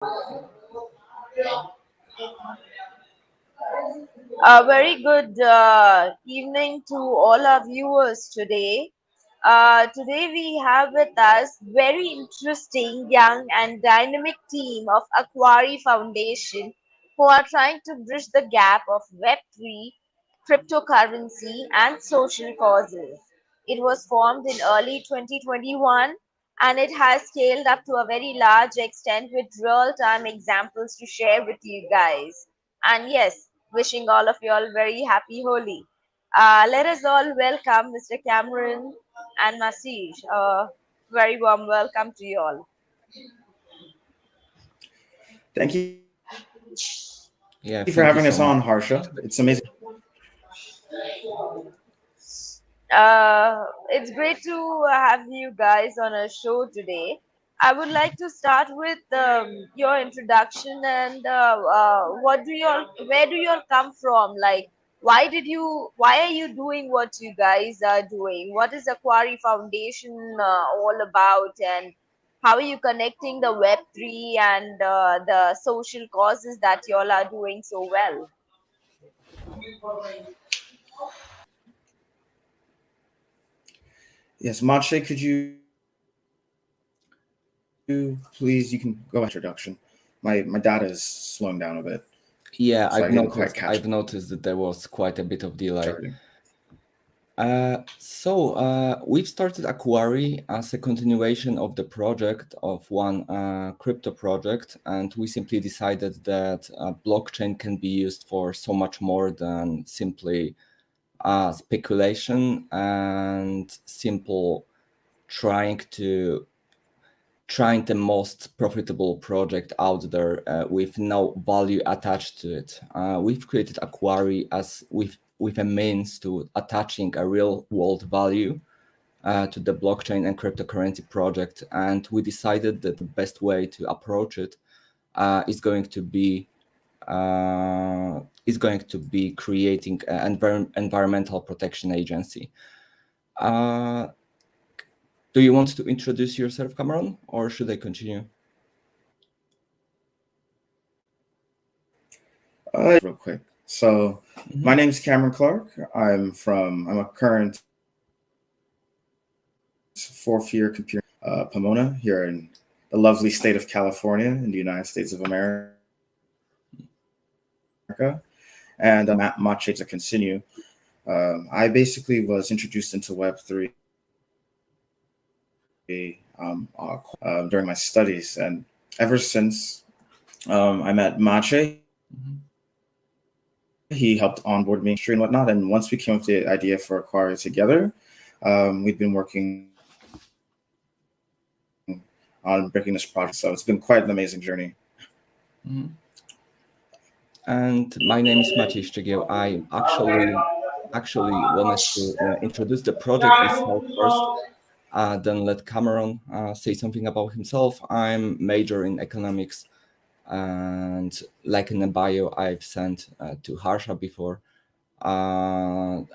A very good evening to all our viewers today. Today we have with us very interesting, young and dynamic team of Aquari Foundation who are trying to bridge the gap of Web3, cryptocurrency and social causes. It was formed in early 2021 and it has scaled up to a very large extent with real-time examples to share with you guys. And yes, wishing all of you all very happy Holi. Let us all welcome Mr. Cameron and Maciej. Very warm welcome to you all. Thank you for having us on, Harsha. Yeah, It's thank you amazing. so much. It's great to have you guys on a show today. I would like to start with your introduction and where do you all come from? Like, why are you doing what you guys are doing? What is Aquari Foundation all about? And how are you connecting the Web3 and the social causes that you all are doing so well? Yes, Maciej, could you please, you can go ahead introduction. My data is slowing down a bit, Yeah, so I didn't quite catch I've noticed that there was quite a bit of delay. starting. We've started Aquari as a continuation of the project of one crypto project, and we simply decided that blockchain can be used for so much more than simply speculation and simple trying the most profitable project out there with no value attached to it. We've created Aquari as with a means to attaching a real world value to the blockchain and cryptocurrency project, and we decided that the best way to approach it is going to be creating an environmental protection agency. Do you want to introduce yourself, Cameron, or should I continue? Real quick. So, my name is Cameron Clark. I'm a current fourth year computer Pomona here in the lovely state of California in the United States of America. And Maciej to continue. I basically was introduced into Web3 during my studies, and ever since I met Maciej, he helped onboard me and whatnot. And once we came up with the idea for Aquari together, we've been working on breaking this project. So it's been quite an amazing journey. And my name is Maciej. I actually wanted to introduce the project itself first, then let Cameron say something about himself. I'm major in economics, and like in the bio I've sent to Harsha before. I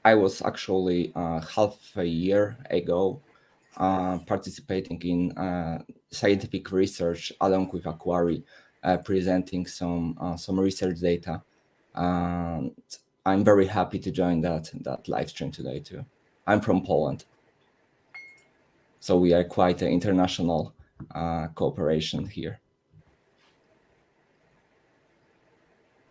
was actually half a year ago participating in scientific research along with Aquari, presenting some research data. And I'm very happy to join that live stream today too. I'm from Poland, so we are quite an international cooperation here.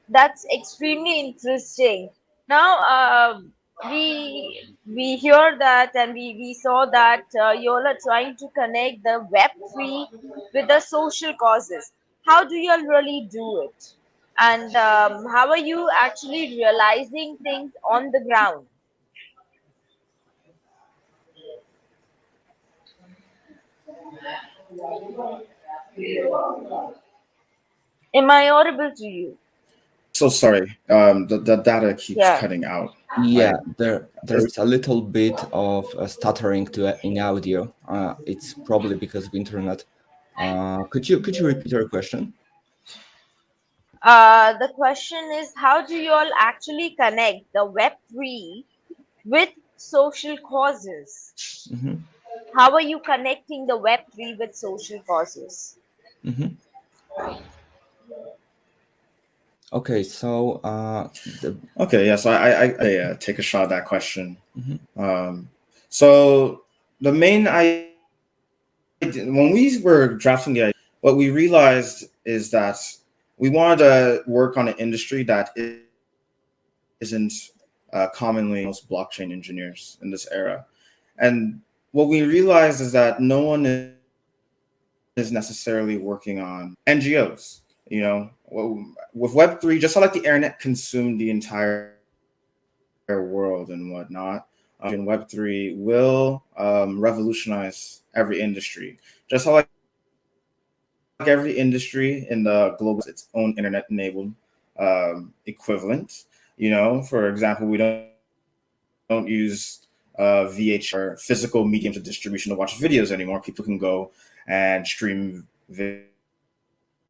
That's extremely interesting. Now, we hear that and we saw that you all are trying to connect the Web3 with the social causes. How do you all really do it? And how are you actually realizing things on the ground? Am I audible to you? So sorry, the data keeps Yeah. cutting out. Yeah, there is a little bit of stuttering in audio. It's probably because of internet. Could you repeat your question? The question is, how do you all actually connect the Web3 with social causes? How are you connecting the Web3 with social causes? Okay, so Okay, yeah. So I take a shot at that question. Mhm. So the main idea when we were drafting the idea, what we realized is that we wanted to work on an industry that isn't commonly most blockchain engineers in this era. And what we realized is that no one is necessarily working on NGOs. You know, with Web3, just how like the internet consumed the entire world and whatnot, in Web3 will revolutionize every industry. Just how like every industry in the global has its own internet enabled equivalent. You know, for example, we don't use VH or physical mediums of distribution to watch videos anymore. People can go and stream videos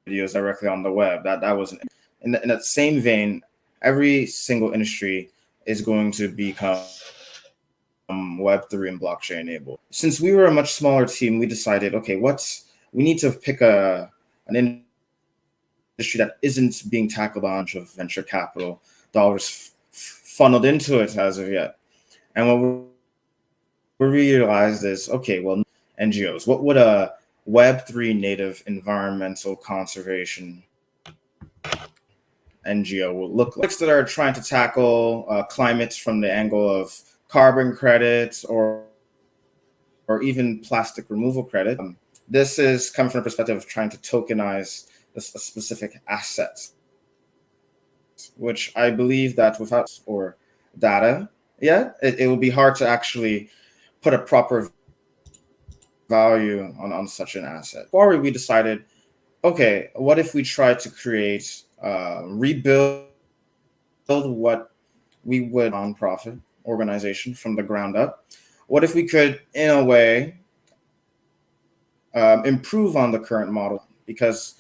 directly on the web. That was in that same vein. Every single industry is going to become Web3 and blockchain enabled. Since we were a much smaller team, we decided, okay, we need to pick an industry that isn't being tackled by a bunch of venture capital dollars funneled into it as of yet. And what we realized is, okay, well, NGOs. What would a Web3 native environmental conservation NGO will look like? That are trying to tackle climate from the angle of carbon credits or even plastic removal credit. This is coming from the perspective of trying to tokenize a specific asset, which I believe that without or data yet, it will be hard to actually put a proper value on such an asset. Or we decided, okay, what if we try to create, rebuild what we would nonprofit organization from the ground up? What if we could, in a way, improve on the current model? Because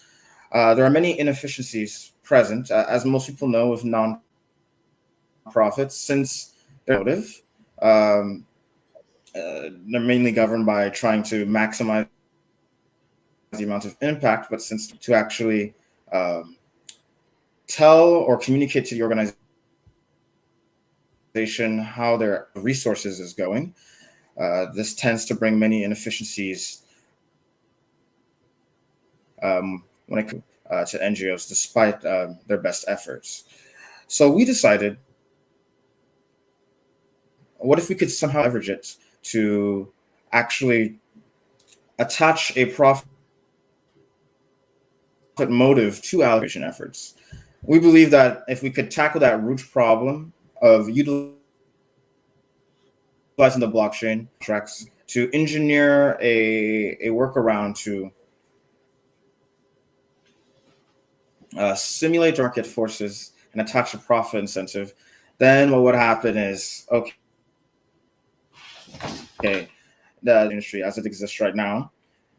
there are many inefficiencies present, as most people know, with nonprofits, since their motive. Um, they're mainly governed by trying to maximize the amount of impact, but since to actually um, tell or communicate to the organization how their resources is going, this tends to bring many inefficiencies when it comes to NGOs, despite their best efforts. So we decided, what if we could somehow leverage it to actually attach a profit motive to allocation efforts? We believe that if we could tackle that root problem of utilizing the blockchain tracks to engineer a workaround to simulate market forces and attach a profit incentive, then what would happen is, okay, the industry as it exists right now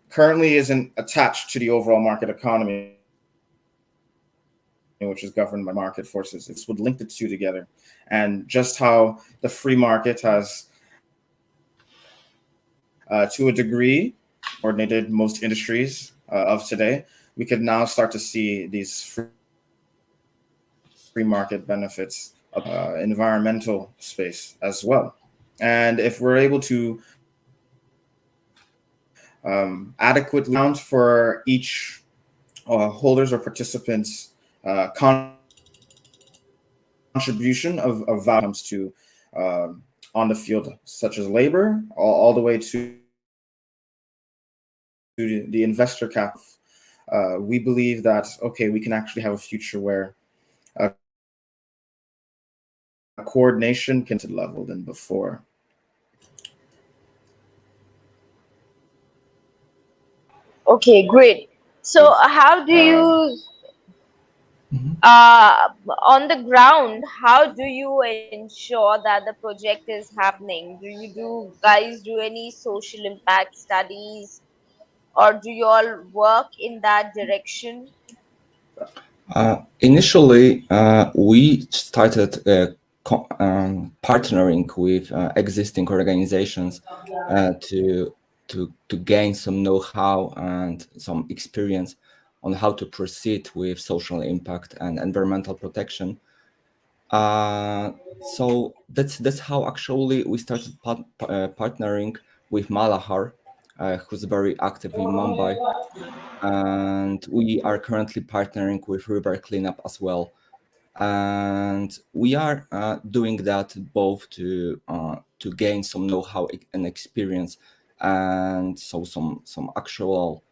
currently isn't attached to the overall market economy, which is governed by market forces. This would link the two together. And just how the free market has, to a degree, coordinated most industries of today, we could now start to see these free market benefits of environmental space as well. And if we're able to adequately account for each holders or participants' contribution of values to on the field, such as labor, all the way to the investor cap. We believe that, okay, we can actually have a future where coordination can be level than before. Okay, great. So, how do you, Mhm. on the ground, how do you ensure that the project is happening? Do you guys do any social impact studies, or do you all work in that direction? Initially, we started partnering with existing organizations to gain some know-how and some experience how to proceed with social impact and environmental protection. So that's how actually we started partnering with Malahar, who's very active in Mumbai, and we are currently partnering with River Cleanup as well. And we are doing that both to gain some know-how and experience, and so some actual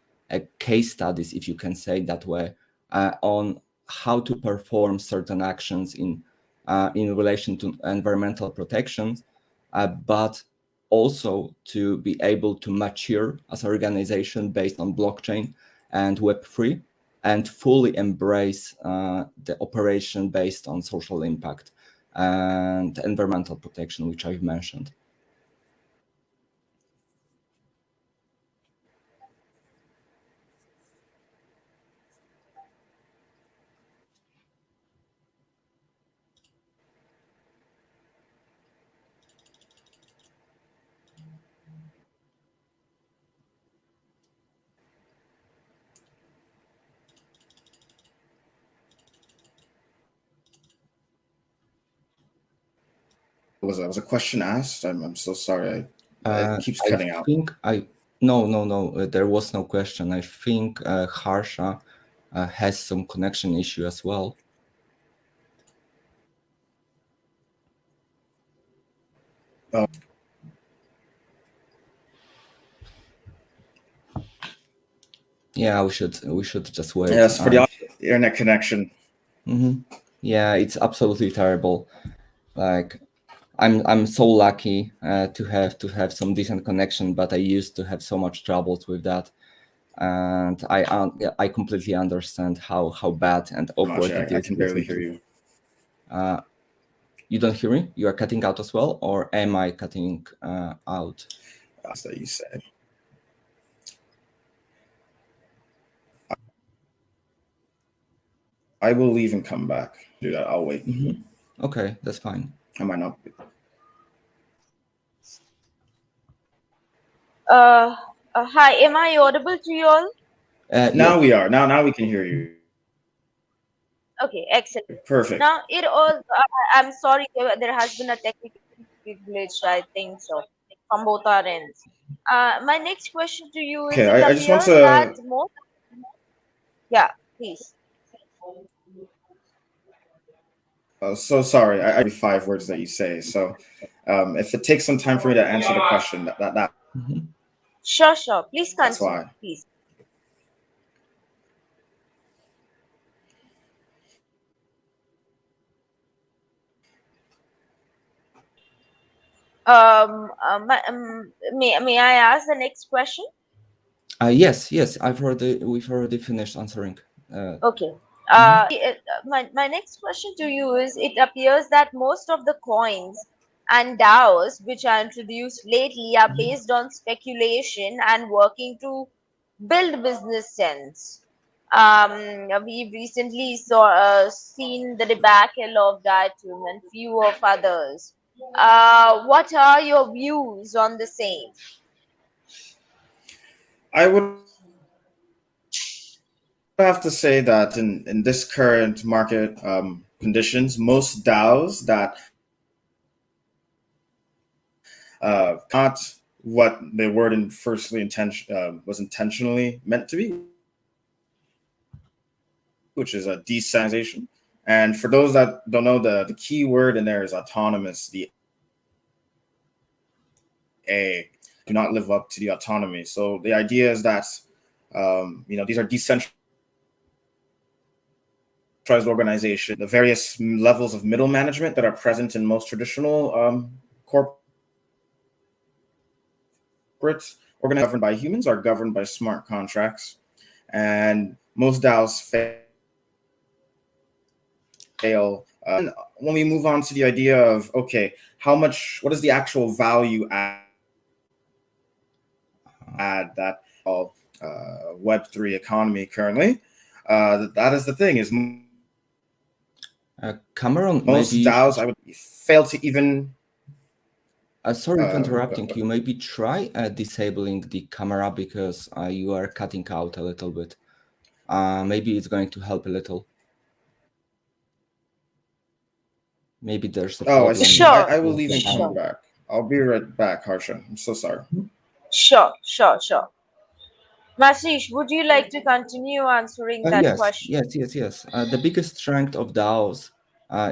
case studies, if you can say that way, on how to perform certain actions in relation to environmental protections, but also to be able to mature as an organization based on blockchain and Web3, and fully embrace the operation based on social impact and environmental protection, which I've mentioned. Was a question asked? I'm so sorry. It keeps I cutting out. think no, there was no question. I think Harsha has some connection issue as well. Oh. Yeah, we should just wait. Yes, for the internet connection. Yeah, it's absolutely terrible. Like, I'm so lucky to have some decent connection, but I used to have so much troubles with that, and I completely understand how bad and awkward Maciej, it I is. can barely hear you. You don't hear me? You are cutting out as well, or am I cutting out? That you said. I will leave and come back. Do that. I'll wait. Okay, that's fine. I might not. Hi, am I audible to you all? Now we are. Now we can hear you. Okay, excellent. Perfect. Now, I'm sorry, there has been a technical glitch, I think so, from both our ends. My next question to you is, Okay, it I just want appears that to. most, yeah, please. So sorry. I 5 words that you say. So if it takes some time for me to answer the question, that Sure, please that's continue, why. please. May I ask the next question? Yes, we've already finished answering. Okay. My next question to you is, it appears that most of the coins and DAOs which are introduced lately are based on speculation and working to build business sense. We've recently seen the debacle of Datum and few of others. What are your views on the same? I would have to say that in this current market conditions, most DAOs that not what the word in firstly was intentionally meant to be, which is a decentralization. And for those that don't know, the key word in there is autonomous. The A do not live up to the autonomy. So the idea is that these are decentralized organization, the various levels of middle management that are present in most traditional corporate organizations governed by humans are governed by smart contracts, and most DAOs fail. When we move on to the idea of, okay, what is the actual value add that Web3 economy currently? That is the thing, is Cameron, most maybe DAOs I would fail to even. Sorry for interrupting. You maybe try disabling the camera, because you are cutting out a little bit. Maybe it's going to help a little. Maybe there's a Oh, I problem see. Sure, I will with leave the and app. come sure, back. I'll be right back, Harsha. I'm so sorry. Mhm. sure. Masish, would you like to continue answering that Yes, question? yes, yes, yes. The biggest strength of DAOs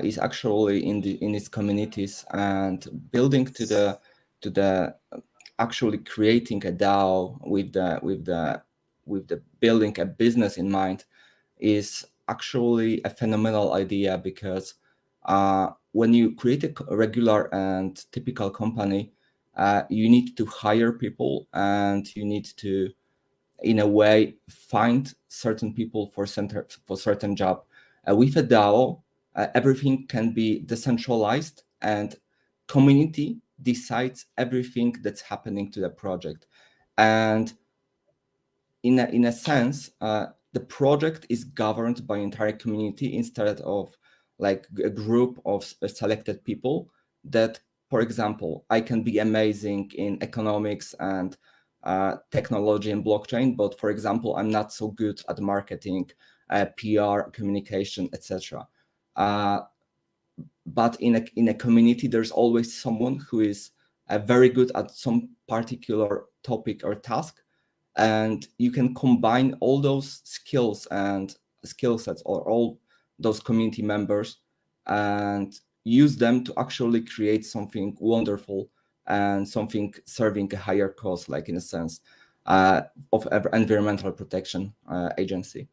is actually in its communities, and building to the actually creating a DAO with the building a business in mind is actually a phenomenal idea, because when you create a regular and typical company, you need to hire people, and you need to, in a way, find certain people for certain job. With a DAO, everything can be decentralized, and community decides everything that's happening to the project. And in a sense, the project is governed by entire community instead of like a group of selected people. That, for example, I can be amazing in economics and technology and blockchain, but for example, I'm not so good at marketing, PR, communication, etc. Uh, but in a community, there's always someone who is very good at some particular topic or task, and you can combine all those skills and skill sets, or all those community members, and use them to actually create something wonderful, and something serving a higher cause, like in a sense of environmental protection agency.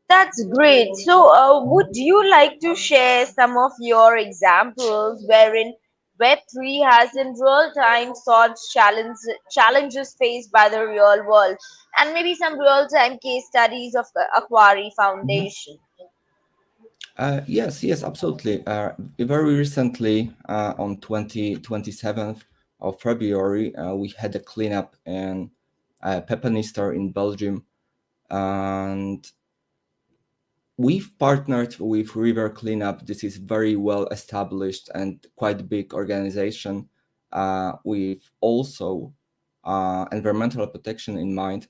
That's great. So, would you like to share some of your examples wherein Web3 has in real time solved challenges faced by the real world, and maybe some real time case studies of the Aquari Mhm. Foundation? Yes, yes, absolutely. Very recently, on 27th of February, we had a cleanup in Pepinister in Belgium, and we've partnered with River Cleanup. This is very well established and quite big organization, with also environmental protection in mind.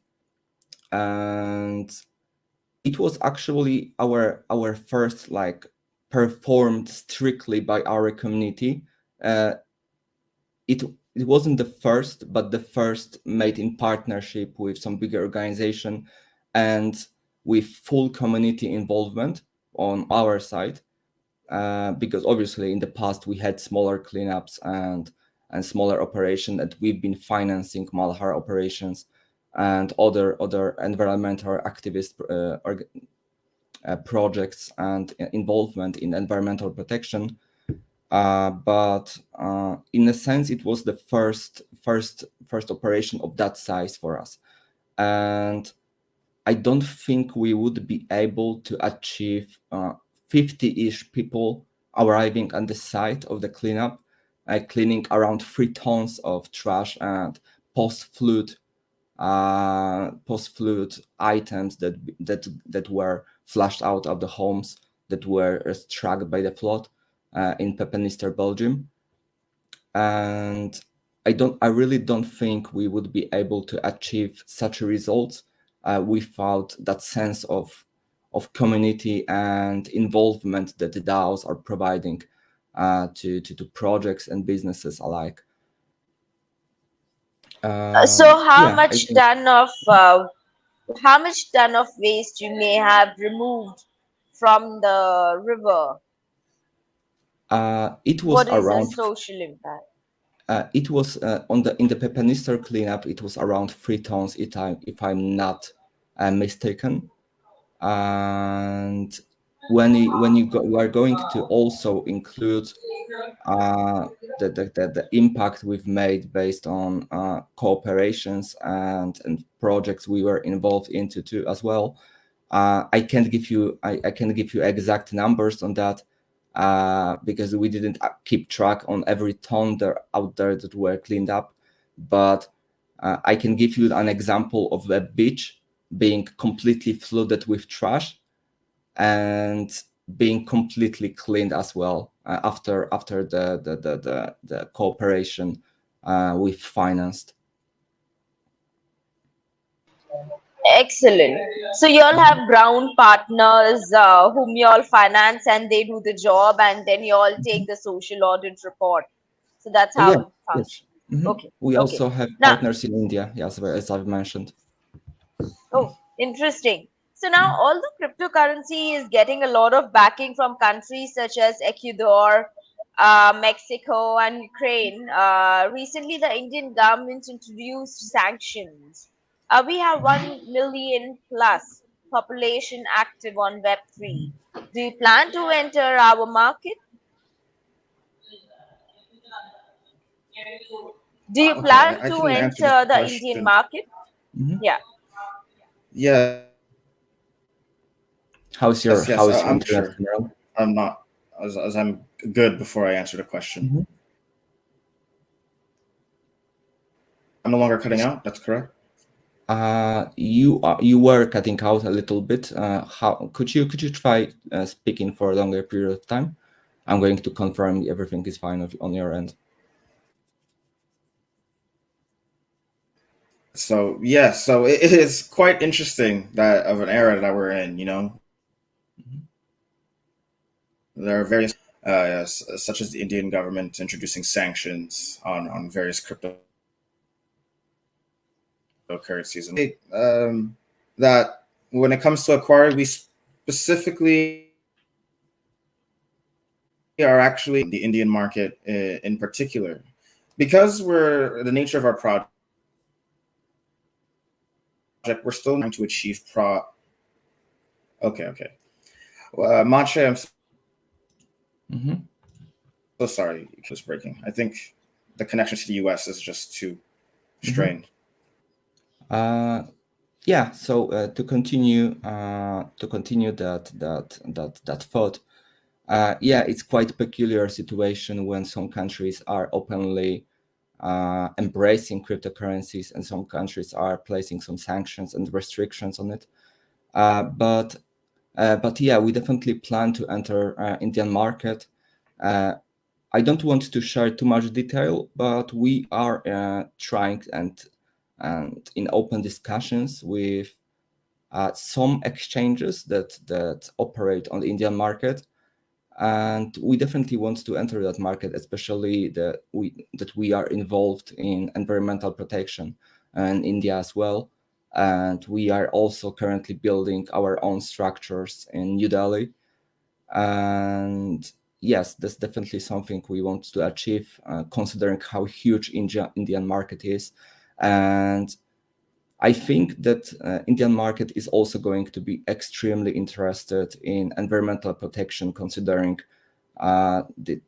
And it was actually our first, like, performed strictly by our community. Uh, it wasn't the first, but the first made in partnership with some bigger organization, and with full community involvement on our side. Because obviously in the past we had smaller cleanups and smaller operation that we've been financing Malhar operations and other environmental activist projects and involvement in environmental protection. But in a sense, it was the first operation of that size for us, and I don't think we would be able to achieve 50-ish people arriving at the site of the cleanup, cleaning around 3 tons of trash and post-flood post-flood items that were flushed out of the homes that were struck by the flood in Pepinister, Belgium. And I really don't think we would be able to achieve such results without that sense of community and involvement that the DAOs are providing to projects and businesses alike. So, Yeah, I think how much ton of waste you may have removed from the river? it was What is the around social impact? it was on the in the Pepinister cleanup. It was around 3 tons, if I'm not mistaken. And we are going to also include uh, the impact we've made based on cooperations and projects we were involved into too as well. I can't give you exact numbers on that because we didn't keep track on every ton there out there that were cleaned up. But I can give you an example of a beach being completely flooded with trash and being completely cleaned as well after the cooperation we've financed. Excellent. So you all have ground partners whom you all finance and they do the job and then you all take Mhm. the social audit report. So that's Yeah, how it yes. functions. Okay, We okay. also have Now, partners in India, yes, as I've mentioned. oh, interesting. So now all the cryptocurrency is getting a lot of backing from countries such as Ecuador, Mexico, and Ukraine. Recently, the Indian government introduced sanctions. We have 1 million plus population active on Web3. Do you plan to enter our market? Do you Okay, plan I to can answer this enter the Indian question. market? Mhm. Yeah. Yes, yes, How's your I'm internet sure. general? I'm not as I'm good before I answer the question. Mhm. I'm no longer cutting out. That's correct. You were cutting out a little bit. How could you try speaking for a longer period of time? I'm going to confirm everything is fine on your end. So yes, so it is quite interesting that of an era that we're in. Mhm. There are various, yes, such as the Indian government introducing sanctions on various cryptocurrencies, and that when it comes to Aquari, we specifically are actually the Indian market in particular, because we're the nature of our project. We're still trying to achieve pro. Okay, okay. Maciej, I'm Mhm. so sorry. It was breaking. I think the connection to the U.S. is just too Mhm. strained. Uh, yeah. So to continue that thought. Yeah, it's quite peculiar situation when some countries are openly embracing cryptocurrencies and some countries are placing some sanctions and restrictions on it. Uh, but but yeah, we definitely plan to enter Indian market. Uh, I don't want to share too much detail, but we are trying and in open discussions with some exchanges that operate on the Indian market, and we definitely want to enter that market, especially that we are involved in environmental protection in India as well, and we are also currently building our own structures in New Delhi. And yes, that's definitely something we want to achieve, considering how huge Indian market is. And I think that Indian market is also going to be extremely interested in environmental protection, considering the,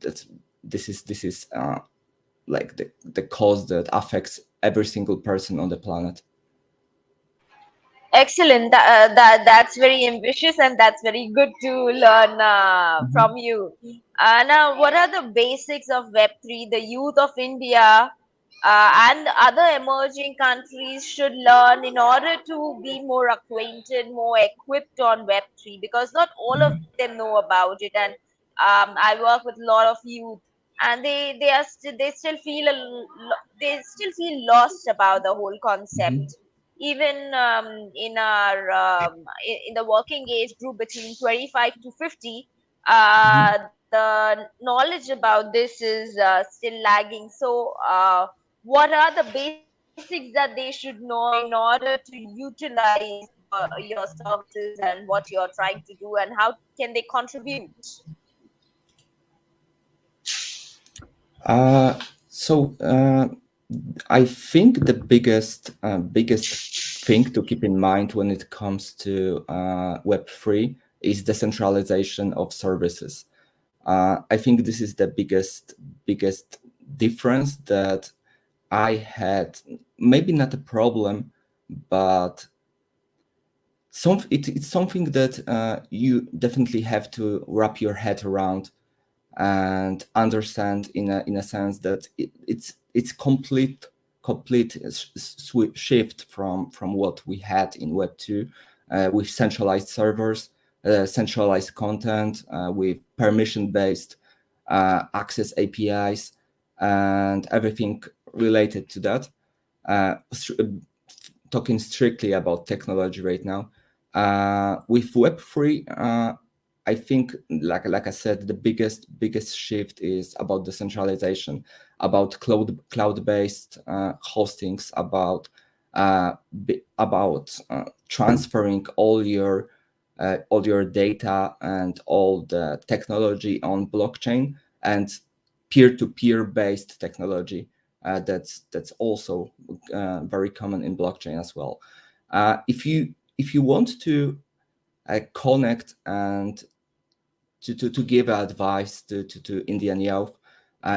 that this is like the cause that affects every single person on the planet. Excellent. That's very ambitious and that's very good to learn Mhm. from you. Now, what are the basics of Web3 the youth of India and other emerging countries should learn in order to be more acquainted, more equipped on Web3? Because not all of Mhm. them know about it. And I work with a lot of youth, and they still feel they still feel lost about the whole Mhm. concept. Even in our in the working age group between 25 to 50, Mhm. the knowledge about this is still lagging. So what are the basics that they should know in order to utilize your services and what you're trying to do, and how can they contribute? Uh, so I think the biggest thing to keep in mind when it comes to Web3 is decentralization of services. I think this is the biggest difference that I had. Maybe not a problem, but it's something that you definitely have to wrap your head around and understand in a sense that it's complete shift from what we had in Web 2, with centralized servers, centralized content, with permission based access APIs and everything related to that. talking strictly about technology right now. With Web3, I think, like I said, the biggest shift is about decentralization, about cloud-based hostings, about transferring all your data and all the technology on blockchain, and peer-to-peer based technology that's also very common in blockchain as well. If you want to connect and to give advice to Indian youth,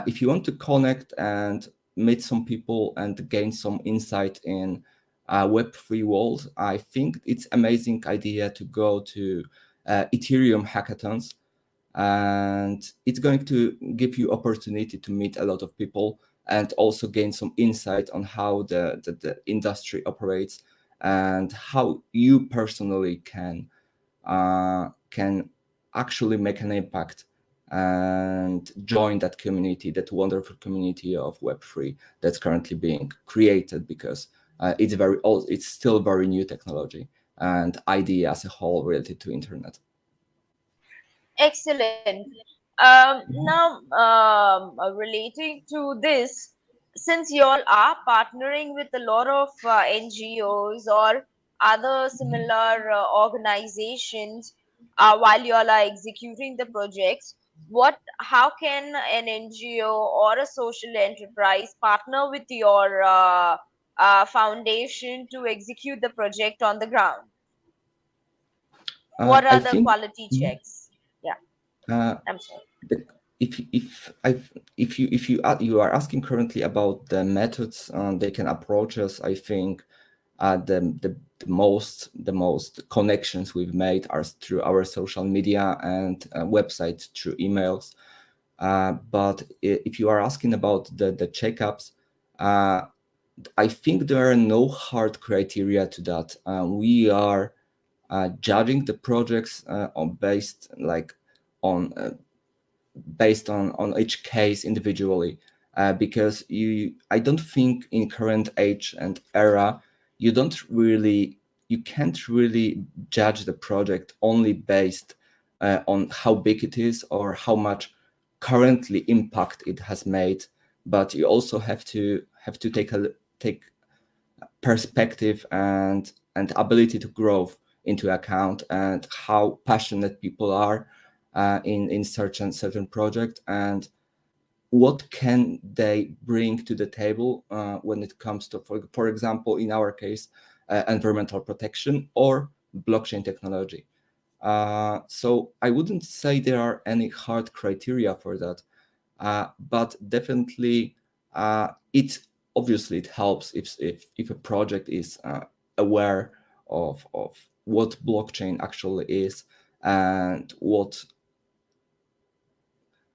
if you want to connect and meet some people and gain some insight in Web3 world, I think it's amazing idea to go to Ethereum hackathons, and it's going to give you opportunity to meet a lot of people and also gain some insight on how the industry operates and how you personally can actually make an impact and join that community, that wonderful community of Web3 that's currently being created, because it's very old, it's still very new technology and idea as a whole related to internet. Excellent. Now, relating to this, since you all are partnering with a lot of NGOs or other similar organizations while you all are executing the projects, how can an NGO or a social enterprise partner with your foundation to execute the project on the ground? What I are the think quality checks? Yeah, uh, I'm sorry. the, if you are asking currently about the methods they can approach us, I think the most connections we've made are through our social media and website, through emails. But if you are asking about the checkups, I think there are no hard criteria to that. We are judging the projects on on each case individually, because I don't think in current age and era you can't really judge the project only based on how big it is or how much currently impact it has made, but you also have to take perspective and ability to grow into account, and how passionate people are in certain project, and what can they bring to the table when it comes to, for example, in our case, environmental protection or blockchain technology. So I wouldn't say there are any hard criteria for that, but definitely it obviously it helps if a project is aware of what blockchain actually is and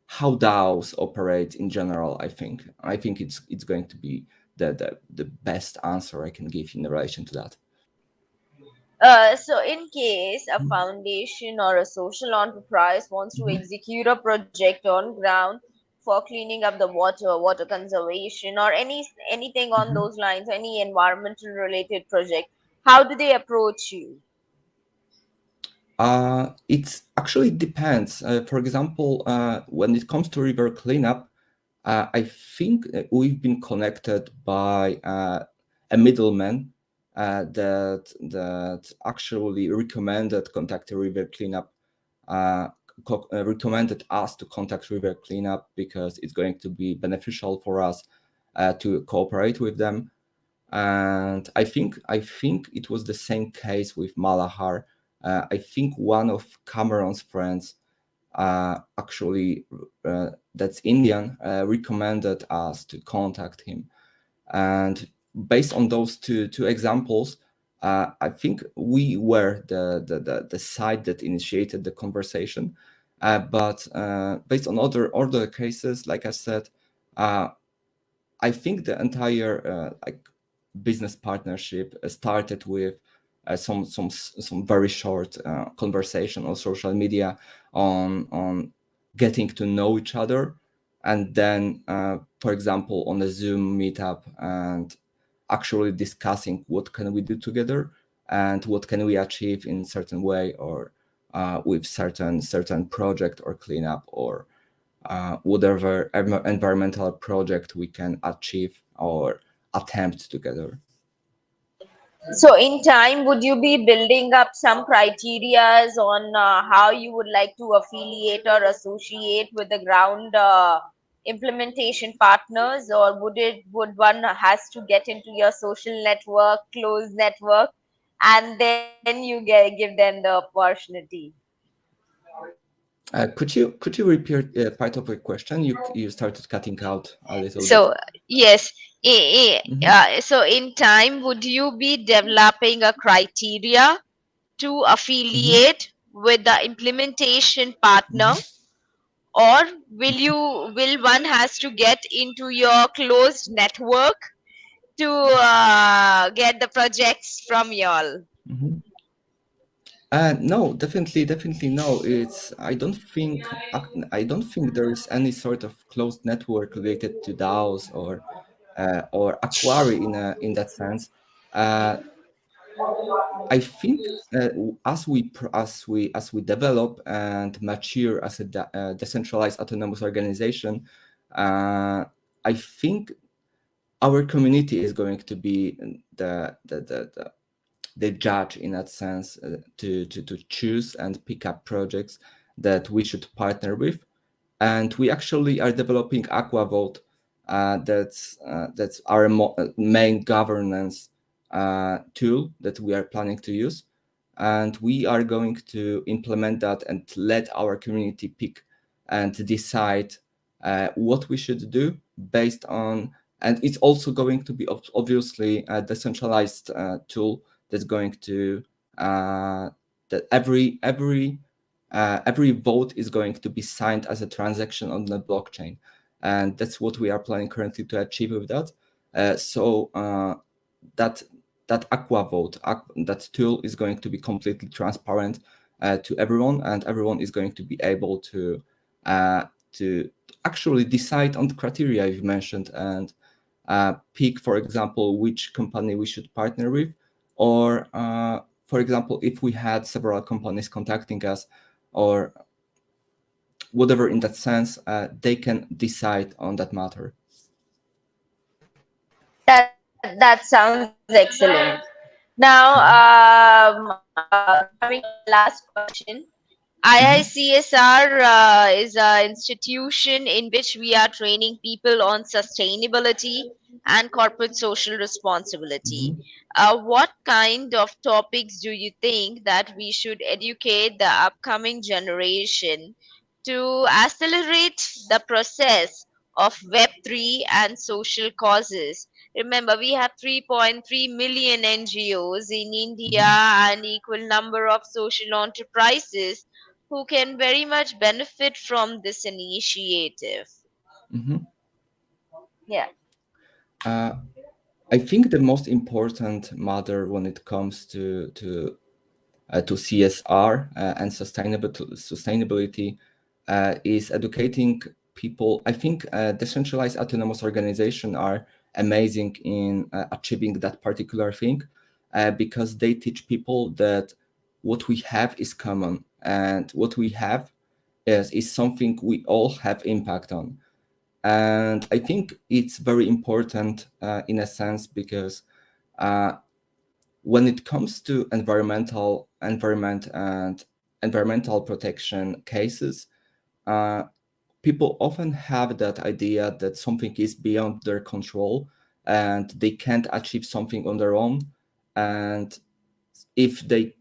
how DAOs operate in general. I think it's going to be the best answer I can give in relation to that. So, in case a foundation or a social enterprise wants to execute a project on ground for cleaning up the water conservation, or anything on Mhm. those lines, any environmental related project, how do they approach you? It actually depends. For example, when it comes to river cleanup, I think we've been connected by a middleman that actually recommended contact river cleanup. Uh, Recommended us to contact river cleanup because it's going to be beneficial for us to cooperate with them. And I think it was the same case with Malahar. I think one of Cameron's friends, actually that's Indian, recommended us to contact him. And based on those two examples, I think we were the side that initiated the conversation. But based on other cases, like I said, I think the entire business partnership started with some very short conversation on social media on getting to know each other, and then for example on a Zoom meetup, and actually discussing what can we do together and what can we achieve in certain way, or with certain project or cleanup, or whatever environmental project we can achieve or attempt together. So, in time, would you be building up some criterias on how you would like to affiliate or associate with the ground implementation partners, or would one has to get into your social network, closed network, and then you give them the opportunity? Could you repeat part of your question? You started cutting out a little bit. So, yes, Mhm. so in time, would you be developing a criteria to Mhm. affiliate with the implementation partner, Mhm. or will one has to get into your closed network to get the projects from y'all? Mhm. No, definitely no. I don't think there is any sort of closed network related to DAOs or Aquari in that sense. Uh, I think as we develop and mature as a decentralized autonomous organization, uh, I think our community is going to be the judge in that sense, to choose and pick up projects that we should partner with. And we actually are developing AquaVote. That's our main governance tool that we are planning to use, and we are going to implement that and let our community pick and decide what we should do based on. And it's also going to be obviously a decentralized tool that's going to that every vote is going to be signed as a transaction on the blockchain, and that's what we are planning currently to achieve with that. So that that Aqua vote, that tool is going to be completely transparent to everyone, and everyone is going to be able to actually decide on the criteria you mentioned, and pick, for example, which company we should partner with, or for example, if we had several companies contacting us, or whatever in that sense, they can decide on that matter. That sounds excellent. Now, Mhm. coming to my last question. Mhm. IICSR is an institution in which we are training people on sustainability and corporate social responsibility. Mhm. What kind of topics do you think that we should educate the upcoming generation to accelerate the process of Web3 and social causes? Remember, we have 3.3 million NGOs in India Mhm. and equal number of social enterprises who can very much benefit from this initiative. Mhm. Yeah. Uh, I think the most important matter when it comes to CSR and sustainability is educating people. I think decentralized autonomous organizations are amazing in achieving that particular thing, because they teach people that what we have is common, and what we have is something we all have impact on. And I think it's very important in a sense, because uh, when it comes to environmental protection cases, uh, people often have that idea that something is beyond their control and they can't achieve something on their own. And if they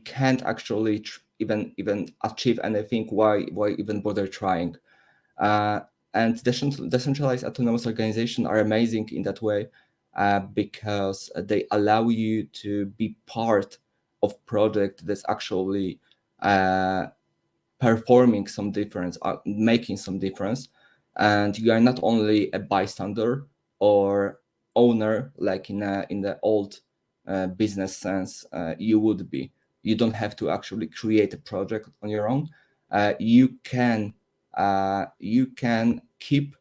can't actually even achieve anything, why even bother trying? Uh, and decentralized autonomous organizations are amazing in that way, because they allow you to be part of project that's actually uh, performing some difference, making some difference, and you are not only a bystander or owner like in the old business sense you would be. You don't have to actually create a project on your own. You can keep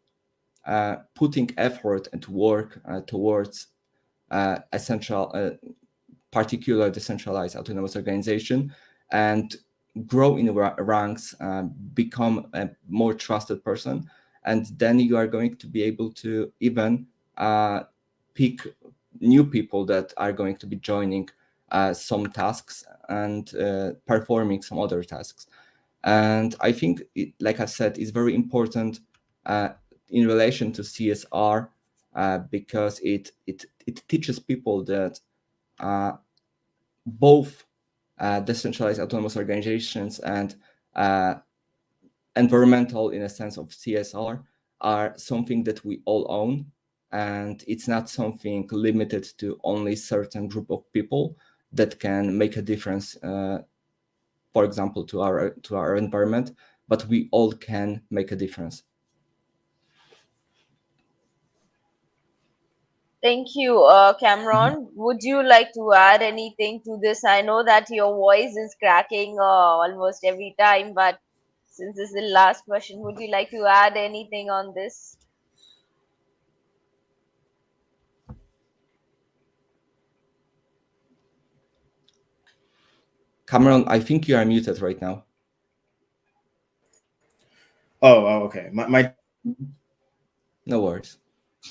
putting effort and work towards particular decentralized autonomous organization and grow in ranks, become a more trusted person, and then you are going to be able to even pick new people that are going to be joining some tasks and performing some other tasks. And I think, like I said, it's very important in relation to CSR because it teaches people that both decentralized autonomous organizations and environmental, in a sense of CSR, are something that we all own, and it's not something limited to only certain group of people that can make a difference, for example, to our environment, but we all can make a difference. Thank you, Cameron. Would you like to add anything to this? I know that your voice is cracking almost every time, but since this is the last question, would you like to add anything on this? Cameron, I think you are muted right now. Okay. My No worries.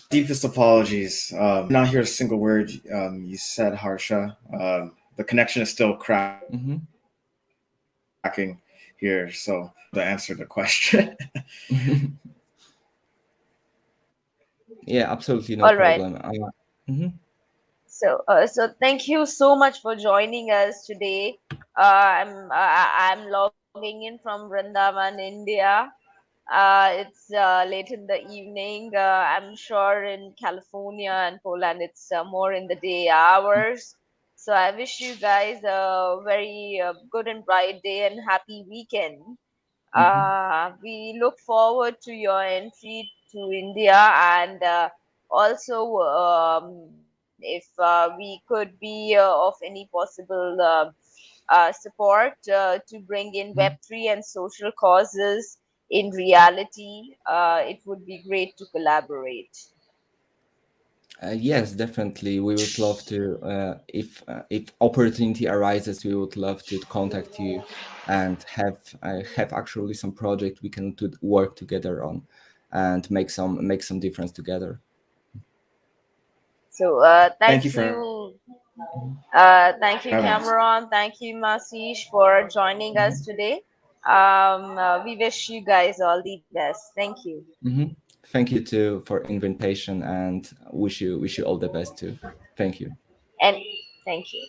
deepest apologies. Not hear a single word you said, Harsha. The connection is still cracking here, so to answer the question. Yeah, absolutely no All right. problem. So thank you so much for joining us today. I'm logging in from Vrindavan, India. It's late in the evening. I'm sure in California and Poland it's more in the day hours. So I wish you guys a very good and bright day and happy weekend. We look forward to your entry to India, and also if we could be of any possible support to bring in Web3 and social causes in reality, it would be great to collaborate. Yes, definitely. We would love to, if opportunity arises, we would love to contact you and have actually some project we can work together on, and make some difference together. So Thank thank you for you. Mhm. Thank you, having us. Cameron. Thank you, Maciej, for joining us Mhm. today. We wish you guys all the best. Thank you. Mhm. Thank you too for invitation, and wish you all the best too. Thank you. And thank you.